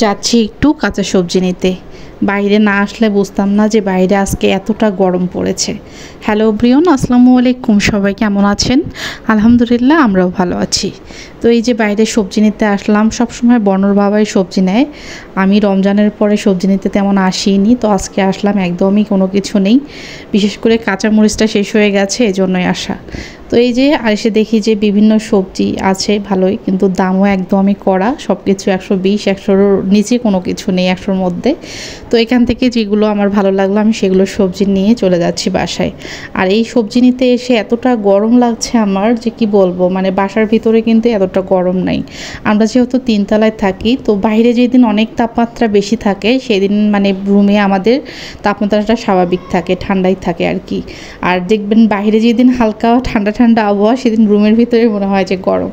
যাচ্ছি একটু কাঁচা সবজি নিতে। বাইরে না আসলে বুঝতাম না যে বাইরে আজকে এতটা গরম পড়েছে। হ্যালো ব্রিয়ন, আসসালামু আলাইকুম। সবাই কেমন আছেন? আলহামদুলিল্লাহ, আমরাও ভালো আছি। তো এই যে বাইরে সবজি নিতে আসলাম। সবসময় বর্ণর বাবাই সবজি নেয়, আমি রমজানের পরে সবজি নিতে তেমন আসিনি। তো আজকে আসলাম, একদমই কোনো কিছু নেই, বিশেষ করে কাঁচামরিচটা শেষ হয়ে গেছে, এজন্যই আসা। তো এই যে আর এসে দেখি যে বিভিন্ন সবজি আছে ভালোই, কিন্তু দামও একদমই কড়া। সব কিছু 120, 100-র নিচে কোনো কিছু নেই, 100-র মধ্যে। তো এখান থেকে যেগুলো আমার ভালো লাগলো আমি সেগুলো সবজি নিয়ে চলে যাচ্ছি বাসায়। আর এই সবজি নিতে এসে এতটা গরম লাগছে আমার যে কি বলবো, মানে বাসার ভিতরে কিন্তু এতটা গরম নাই। আমরা যেহেতু 3 তলায় থাকি, তো বাইরে যেদিন অনেক তাপমাত্রা বেশি থাকে সেদিন মানে রুমে আমাদের তাপমাত্রাটা স্বাভাবিক থাকে, ঠান্ডাই থাকে আর কি। আর দেখবেন বাইরে যেদিন হালকা ঠান্ডা ঠান্ডা আবহাওয়া, সেদিন রুমের ভিতরে মনে হয় যে গরম।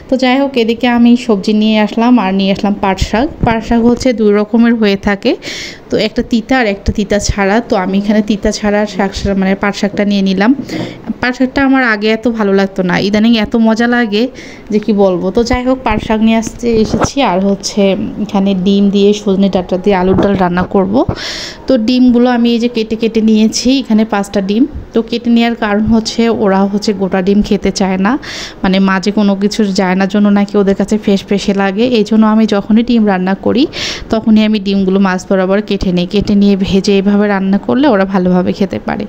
তো যাই হোক, এদিকে আমি সবজি নিয়ে আসলাম, আর নিয়ে আসলাম পাট শাক। পাট শাক হচ্ছে 2 রকমের হয়ে থাকে, তো একটা তিতা আর একটা তিতা ছাড়া। তো আমি এখানে তিতা ছাড়া শাক মানে পাট শাকটা নিয়ে নিলাম। পাট শাকটা আমার আগে এত ভালো লাগতো না, ইদানিং এত মজা লাগে যে কি বলবো। তো যাই হোক, পাট শাক নিয়ে এসেছি। আর হচ্ছে এখানে ডিম দিয়ে সজনে ডাঁটা দিয়ে আলুর ডাল রান্না করব। তো ডিমগুলো আমি এই যে কেটে কেটে নিয়েছি, এখানে 5টা ডিম। তো কেটে নেওয়ার কারণ হচ্ছে ওরা হচ্ছে গোটা ডিম খেতে চায় না, মানে মাঝে কোনো কিছু যায় না জন্য নাকি ওদের কাছে ফেসে লাগে। এই জন্য আমি যখনই ডিম রান্না করি তখনই আমি ডিমগুলো মাছ বরাবর কেটে নিই। কেটে নিয়ে ভেজে এইভাবে রান্না করলে ওরা ভালোভাবে খেতে পারে।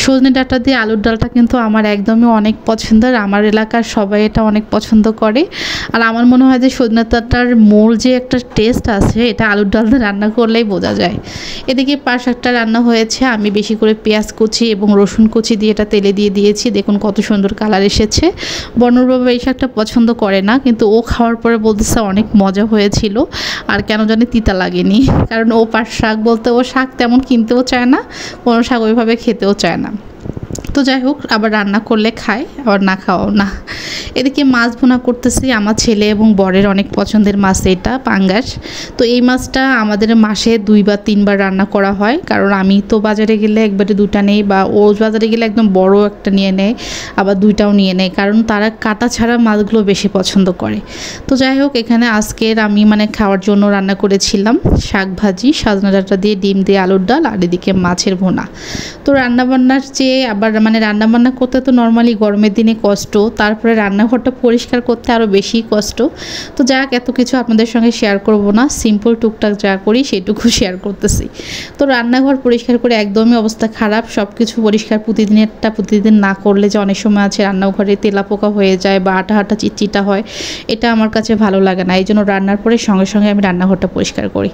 সজনে ডাঁটা দিয়ে আলুর ডালটা কিন্তু আমার একদমই অনেক পছন্দের, আমার এলাকার সবাই এটা অনেক পছন্দ করে। আর আমার মনে হয় যে সজনে ডাঁটার মূল যে একটা টেস্ট আছে, এটা আলুর ডাল দিয়ে রান্না করলেই বোঝা যায়। এদিকে পাট শাকটা রান্না হয়েছে, আমি বেশি করে পেঁয়াজ কুচি এবং রসুন কুচি দিয়ে এটা তেলে দিয়ে দিয়েছি। দেখুন কত সুন্দর কালার এসেছে। বর্ণর বাবা এই শাকটা পছন্দ করে না, কিন্তু ও খাওয়ার পরে বলতেছে অনেক মজা হয়েছিল, আর কেন জানি তিতা লাগেনি। কারণ ও পাট শাক বলতে ও শাক তেমন কিনতেও চায় না, কোনো শাক ওইভাবে খেতেও চায় না। তো যাই হোক, আবার রান্না করলে খায়, আবার না খাওয়াও না। এদিকে মাছ ভুনা করতেছি। আমার ছেলে এবং বরের অনেক পছন্দের মাছ এটা, পাঙ্গাস। তো এই মাছটা আমাদের মাসে 2 বা 3 বার রান্না করা হয়, কারণ আমি তো বাজারে গেলে একবারে 2টা নেই, বা ও বাজারে গেলে একদম বড় একটা নিয়ে নেয়, আবার 2টাও নিয়ে নেয়, কারণ তারা কাটা ছাড়া মাছগুলো বেশি পছন্দ করে। তো যাই হোক, এখানে আজকের আমি মানে খাওয়ার জন্য রান্না করেছিলাম শাক ভাজি, সজনে ডাঁটা দিয়ে ডিম দিয়ে আলুর ডাল, আর এদিকে মাছের ভুনা। তো রান্নাবান্নার চেয়ে আবার মানে রান্নাবান্না করতে তো নর্মালি গরমের দিনে কষ্ট, তারপরে রান্নাঘরটা পরিষ্কার করতে আরও বেশি কষ্ট। তো যাক, এত কিছু আপনাদের সঙ্গে শেয়ার করব না, সিম্পল টুকটাক যা করি সেটুকু শেয়ার করতেছি। তো রান্নাঘর পরিষ্কার করে একদমই অবস্থা খারাপ। সব কিছু পরিষ্কার প্রতিদিন না করলে যে অনেক সময় আছে রান্নাঘরে তেলাপোকা হয়ে যায় বা আটা আটা চিটচিটা হয়, এটা আমার কাছে ভালো লাগে না। এই জন্য রান্নার পরে সঙ্গে সঙ্গে আমি রান্নাঘরটা পরিষ্কার করি।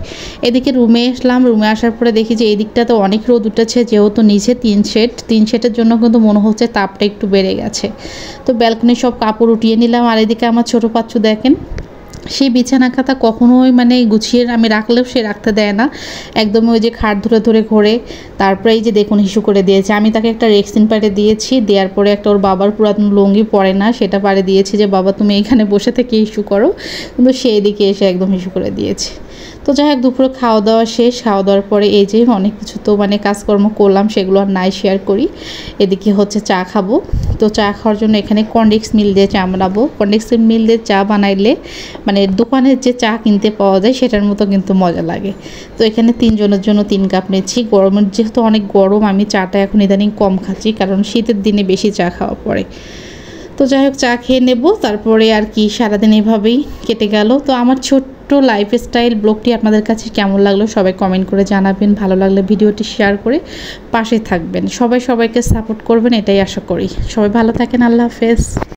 এদিকে রুমে আসলাম, রুমে আসার পরে দেখি যে এই দিকটাতে অনেক রোদ উঠেছে, যেহেতু নিচে 3 শেডের জন্য কিন্তু মনে হচ্ছে তাপটা একটু বেড়ে গেছে। তো ব্যালকনি সব কাপড় উঠিয়ে নিলাম। আর এদিকে আমার ছোটো বাচ্চু দেখেন, সেই বিছানা খাতা কখনোই মানে গুছিয়ে আমি রাখলেও সে রাখতে দেয় না, একদমই ওই যে খাট ধরে ধরে ঘোরে। তারপরে এই যে দেখুন হিসু করে দিয়েছে। আমি তাকে একটা রেক্সিন পাড়ে দিয়েছি, দেওয়ার পরে একটা ওর বাবার পুরাতন লুঙ্গি পরে না, সেটা পাড়ে দিয়েছি যে বাবা তুমি এখানে বসে থেকে হিসু করো, কিন্তু সেই দিকে এসে একদম হিসু করে দিয়েছে। তো যাই হোক, দুপুরে খাওয়া দাওয়া শেষ। খাওয়া দাওয়ার পরে এই যে অনেক কিছু তো মানে কাজকর্ম করলাম, সেগুলো আর নাই শেয়ার করি। এদিকে হচ্ছে চা খাবো। তো চা খাওয়ার জন্য এখানে কনডেক্স মিল দিয়ে চা বানাবো। কনডেক্স মিল দিয়ে চা বানাইলে মানে দোকানের যে চা কিনতে পাওয়া যায় সেটার মতো কিন্তু মজা লাগে। তো এখানে 3 জনের জন্য 3 কাপ নিচ্ছি। গরমের যেহেতু অনেক গরম, আমি চাটা এখন ইদানিং কম খাচ্ছি, কারণ শীতের দিনে বেশি চা খাওয়া পড়ে। তো যাই হোক, চা খেয়ে নেব, তারপরে আর কি সারাদিন এভাবেই কেটে গেল। তো আমার ছোট্ট লাইফস্টাইল ব্লগটি আপনাদের কাছে কেমন লাগলো সবাই কমেন্ট করে জানাবেন। ভালো লাগলে ভিডিওটি শেয়ার করে পাশে থাকবেন। সবাইকে সাপোর্ট করবেন, এটাই আশা করি। সবাই ভালো থাকেন, আল্লাহ হাফেজ।